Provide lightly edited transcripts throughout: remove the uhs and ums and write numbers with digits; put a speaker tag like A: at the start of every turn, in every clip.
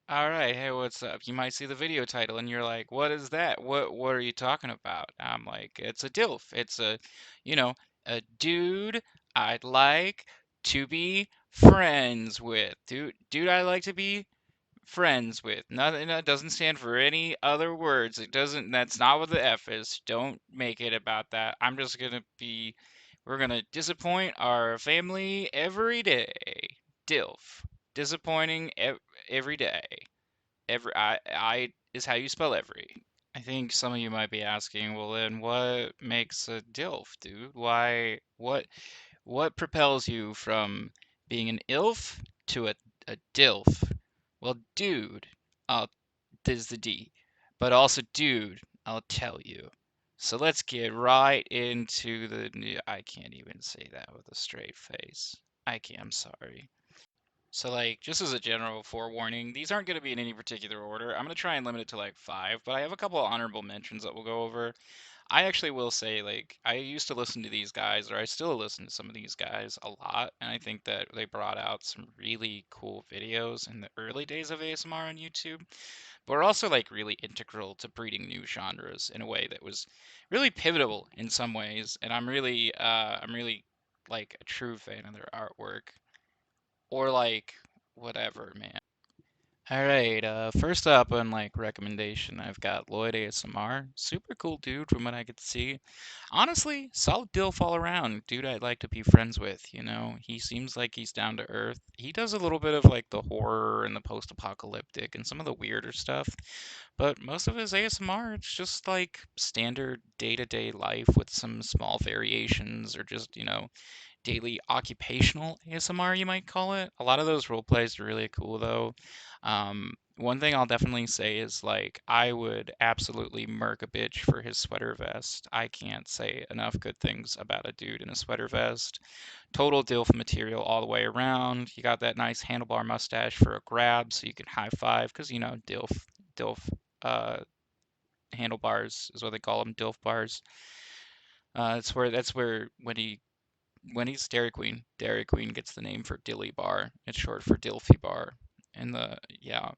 A: All right, hey, what's up? You might see the video title and you're like, what is that? What are you talking about? I'm like, it's a DILF. It's you know, a dude I'd like to be friends with. Dude I'd like to be friends with. Nothing that doesn't stand for any other words. It doesn't, that's not what the F is. Don't make it about that. We're gonna disappoint our family every day. DILF. Disappointing every day. I is how you spell every. I think some of you might be asking, well then what makes a DILF, dude? What propels you from being an ILF to a DILF? Well, dude, I'll there's the D. But also, dude, I'll tell you. So let's get right into I can't even say that with a straight face. I can't, I'm sorry. So, like, just as a general forewarning, these aren't going to be in any particular order. I'm going to try and limit it to like five, but I have a couple of honorable mentions that we'll go over. I actually will say, like, I used to listen to these guys, or I still listen to some of these guys a lot, and I think that they brought out some really cool videos in the early days of ASMR on YouTube, but are also like really integral to breeding new genres in a way that was really pivotal in some ways, and I'm really like a true fan of their artwork or like whatever, man. All right, first up on like recommendation, I've got Lloyd ASMR. Super cool dude from what I could see. Honestly, solid DILF all around. Dude I'd like to be friends with, you know. He seems like he's down to earth. He does a little bit of like the horror and the post-apocalyptic and some of the weirder stuff, but most of his ASMR, it's just like standard day-to-day life with some small variations or just, daily occupational ASMR, you might call it. A lot of those role plays are really cool though. One thing I'll definitely say is like I would absolutely murk a bitch for his sweater vest. I can't say enough good things about a dude in a sweater vest. Total DILF material all the way around. You got that nice handlebar mustache for a grab so you can high five because DILF uh, handlebars is what they call them, DILF bars. That's where when he's Dairy Queen gets the name for Dilly Bar. It's short for Dilfy Bar. And the yeah.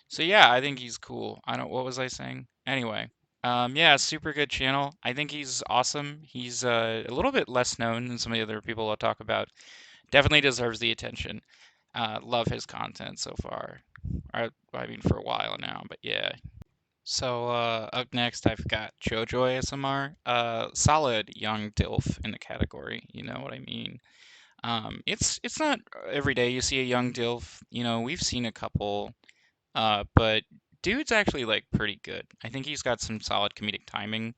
A: So yeah, I think he's cool. I don't what was I saying? Anyway. Yeah, super good channel. I think he's awesome. He's a little bit less known than some of the other people I'll talk about. Definitely deserves the attention. Love his content so far. I mean for a while now, but yeah. So up next I've got JoJo ASMR. Solid young DILF in the category, you know what I mean. It's not every day you see a young DILF. You know, we've seen a couple, but dude's actually like pretty good. I think he's got some solid comedic timing.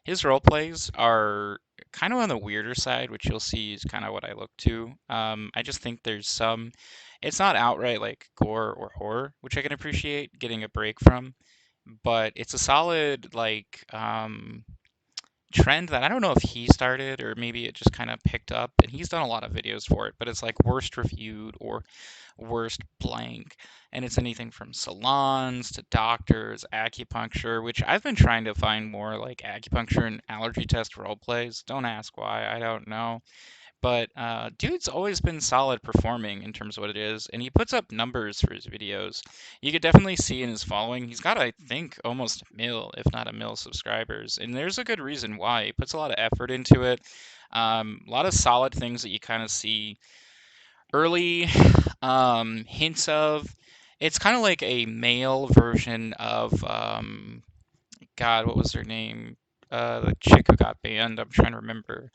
A: His role plays are kind of on the weirder side, which you'll see is kind of what I look to. I just think it's not outright like gore or horror, which I can appreciate getting a break from, but it's a solid like trend that I don't know if he started or maybe it just kind of picked up, and he's done a lot of videos for it, but it's like worst reviewed or worst blank, and it's anything from salons to doctors, acupuncture, which I've been trying to find more like acupuncture and allergy test role plays. Don't ask why, I don't know. But dude's always been solid performing in terms of what it is, and he puts up numbers for his videos. You could definitely see in his following, he's got, I think, almost a mil, if not a mil, subscribers, and there's a good reason why. He puts a lot of effort into it. A lot of solid things that you kind of see early hints of. It's kind of like a male version of God, what was her name? The chick who got banned. I'm trying to remember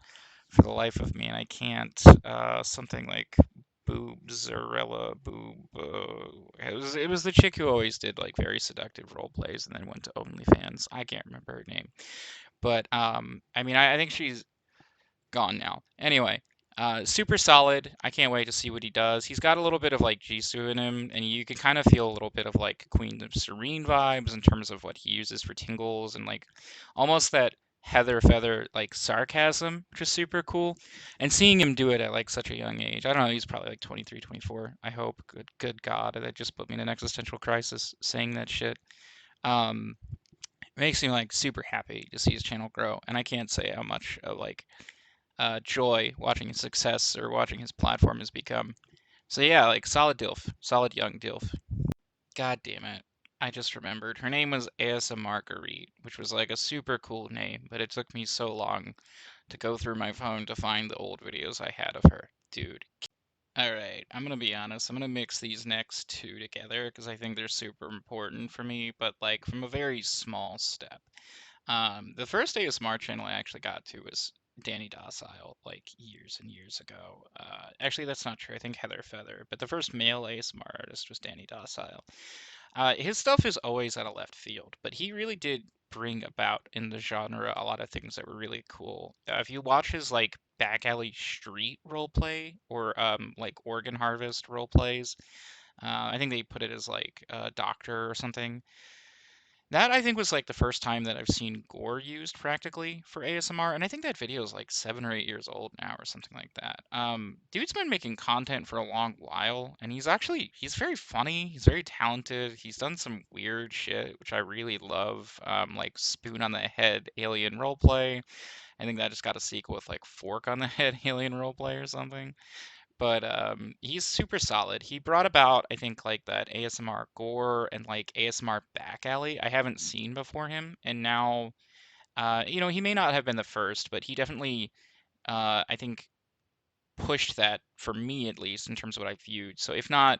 A: for the life of me, and I can't. Something like Boobzarella Boob. It was the chick who always did like very seductive role plays and then went to OnlyFans. I can't remember her name, but I mean, I think she's gone now. Anyway, super solid. I can't wait to see what he does. He's got a little bit of like Jisoo in him, and you can kind of feel a little bit of like Queen of Serene vibes in terms of what he uses for tingles and like almost that Heather Feather like sarcasm, which is super cool. And seeing him do it at like such a young age, I don't know, he's probably like 23, 24. I hope. Good God, that just put me in an existential crisis saying that shit. Um, it makes me like super happy to see his channel grow, and I can't say how much of like joy watching his success or watching his platform has become. So yeah, like solid DILF, solid young DILF. God damn it. I just remembered. Her name was Asa Marguerite, which was like a super cool name, but it took me so long to go through my phone to find the old videos I had of her. Dude. Alright, I'm gonna be honest. I'm gonna mix these next two together because I think they're super important for me, but like from a very small step. The first ASMR channel I actually got to was Danny Docile, like years and years ago. Actually, that's not true. I think Heather Feather, but the first male ASMR artist was Danny Docile. His stuff is always out of left field, but he really did bring about in the genre a lot of things that were really cool. If you watch his like back alley street roleplay or like organ harvest role plays, I think they put it as like a doctor or something. That I think was like the first time that I've seen gore used practically for ASMR, and I think that video is like 7 or 8 years old now or something like that. Dude's been making content for a long while, and he's very funny, he's very talented, he's done some weird shit, which I really love, like Spoon on the Head Alien Roleplay. I think that just got a sequel with like Fork on the Head Alien Roleplay or something. But he's super solid. He brought about, I think, like that ASMR gore and like ASMR back alley I haven't seen before him. And now, he may not have been the first, but he definitely, I think, pushed that for me at least in terms of what I viewed. So if not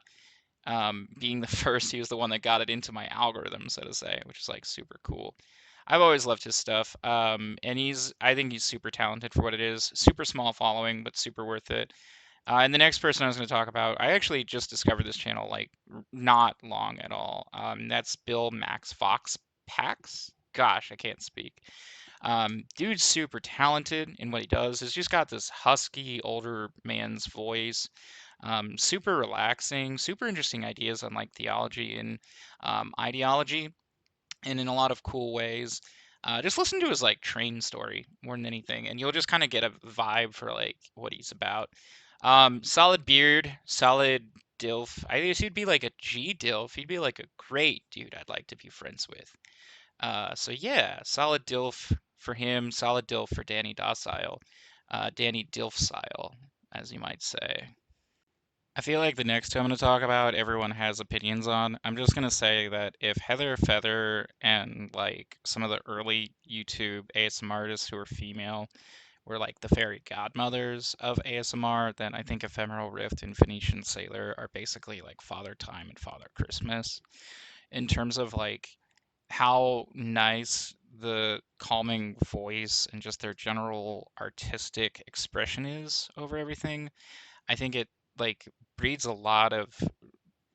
A: being the first, he was the one that got it into my algorithm, so to say, which is like super cool. I've always loved his stuff, and I think he's super talented for what it is. Super small following, but super worth it. And the next person I was going to talk about, I actually just discovered this channel like not long at all. That's Bill Max Fox Pax. Gosh, I can't speak. Dude's super talented in what he does. He's just got this husky older man's voice. Super relaxing, super interesting ideas on like theology and ideology, and in a lot of cool ways. Just listen to his like train story more than anything, and you'll just kind of get a vibe for like what he's about. Solid beard, solid DILF. I guess he'd be like a G DILF. He'd be like a great dude I'd like to be friends with. So yeah, solid DILF for him, solid DILF for Danny Docile, Danny DILF style, as you might say. I feel like the next two I'm going to talk about, everyone has opinions on. I'm just going to say that if Heather Feather and like some of the early YouTube ASMR artists who were female were like the fairy godmothers of ASMR, then I think Ephemeral Rift and Phoenician Sailor are basically like Father Time and Father Christmas in terms of like how nice the calming voice and just their general artistic expression is over everything. I think it like breeds a lot of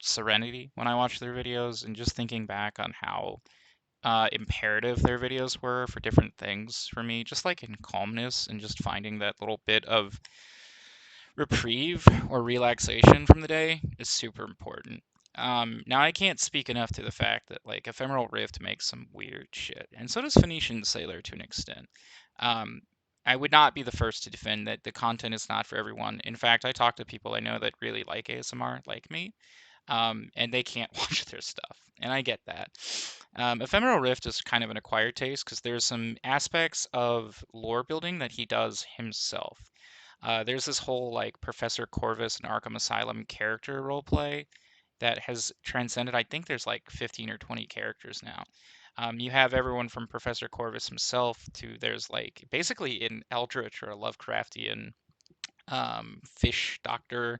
A: serenity when I watch their videos, and just thinking back on how imperative their videos were for different things for me, just like in calmness and just finding that little bit of reprieve or relaxation from the day is super important. Now I can't speak enough to the fact that like Ephemeral Rift makes some weird shit, and so does Phoenician Sailor to an extent. Um, I would not be the first to defend that the content is not for everyone. In fact, I talk to people I know that really like ASMR, like me, and they can't watch their stuff, and I get that. Ephemeral Rift is kind of an acquired taste because there's some aspects of lore building that he does himself. There's this whole like Professor Corvus and Arkham Asylum character roleplay that has transcended. I think there's like 15 or 20 characters now. You have everyone from Professor Corvus himself to there's like basically an Eldritch or a Lovecraftian fish doctor.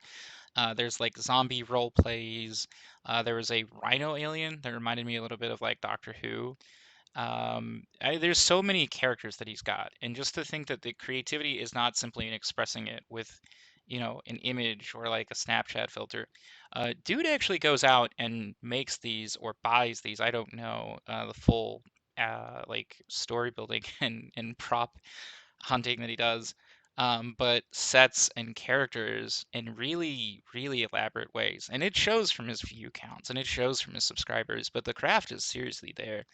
A: There's like zombie role plays. There was a rhino alien that reminded me a little bit of like Doctor Who. There's so many characters that he's got, and just to think that the creativity is not simply in expressing it with, an image or like a Snapchat filter. Dude actually goes out and makes these or buys these. I don't know the full like story building and prop hunting that he does, but sets and characters in really, really elaborate ways. And it shows from his view counts and it shows from his subscribers, but the craft is seriously there.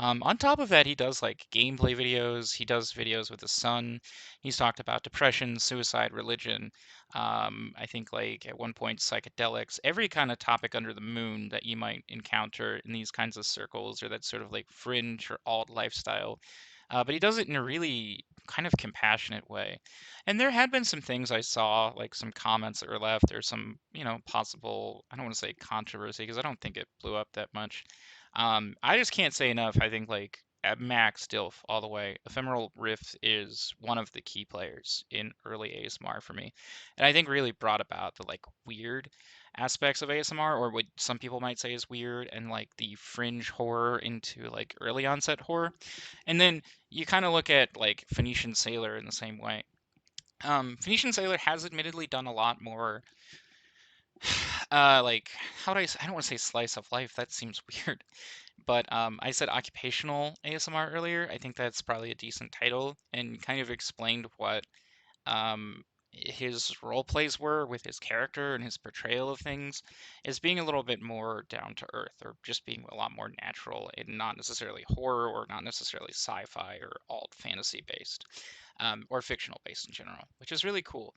A: On top of that, he does like gameplay videos. He does videos with his son. He's talked about depression, suicide, religion. I think like at one point psychedelics, every kind of topic under the moon that you might encounter in these kinds of circles or that sort of like fringe or alt lifestyle. but he does it in a really kind of compassionate way. And there had been some things I saw, like some comments that were left, or some, possible, I don't want to say controversy, because I don't think it blew up that much. I just can't say enough. I think like at max DILF all the way, Ephemeral Rift is one of the key players in early ASMR for me. And I think really brought about the like weird aspects of ASMR, or what some people might say is weird, and like the fringe horror into like early onset horror. And then you kind of look at like Phoenician Sailor in the same way. Phoenician Sailor has admittedly done a lot more, like, I don't want to say slice of life, that seems weird, but I said occupational ASMR earlier. I think that's probably a decent title, and kind of explained what his role plays were with his character and his portrayal of things, is being a little bit more down to earth, or just being a lot more natural and not necessarily horror, or not necessarily sci-fi or alt fantasy based, or fictional based in general, which is really cool.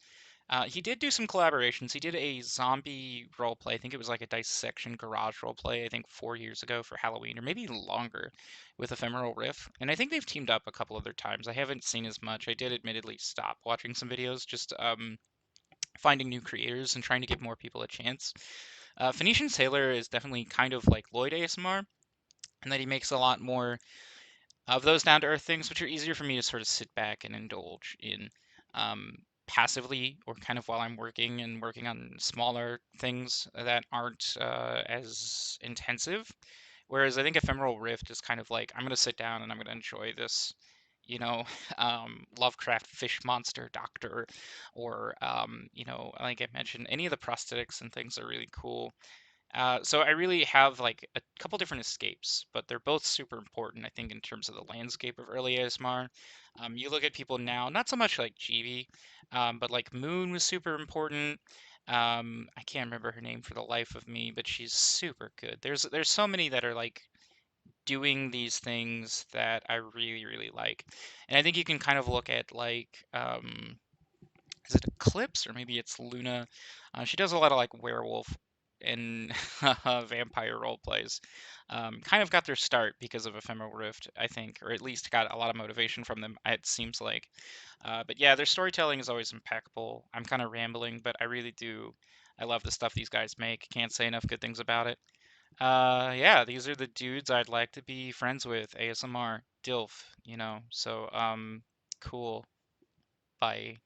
A: He did do some collaborations. He did a zombie role play. I think it was like a dissection garage role play, I think 4 years ago for Halloween, or maybe longer, with Ephemeral Riff. And I think they've teamed up a couple other times. I haven't seen as much. I did admittedly stop watching some videos, just finding new creators and trying to give more people a chance. Phoenician Sailor is definitely kind of like Lloyd ASMR, and that he makes a lot more of those down to earth things, which are easier for me to sort of sit back and indulge in, um, passively, or kind of while I'm working and working on smaller things that aren't as intensive. Whereas I think Ephemeral Rift is kind of like, I'm going to sit down and I'm going to enjoy this, you know, Lovecraft fish monster doctor, or, like I mentioned, any of the prosthetics and things are really cool. So I really have like a couple different escapes, but they're both super important, I think, in terms of the landscape of early ASMR. You look at people now, not so much like Chibi, but like Moon was super important. I can't remember her name for the life of me, but she's super good. There's so many that are like doing these things that I really, really like. And I think you can kind of look at like, is it Eclipse, or maybe it's Luna? She does a lot of like werewolf and vampire role plays. Kind of got their start because of Ephemeral Rift, I think, or at least got a lot of motivation from them, it seems like. But yeah, their storytelling is always impeccable. I'm kind of rambling, but I really do. I love the stuff these guys make. Can't say enough good things about it. Yeah, these are the dudes I'd like to be friends with. ASMR, DILF, So, cool. Bye.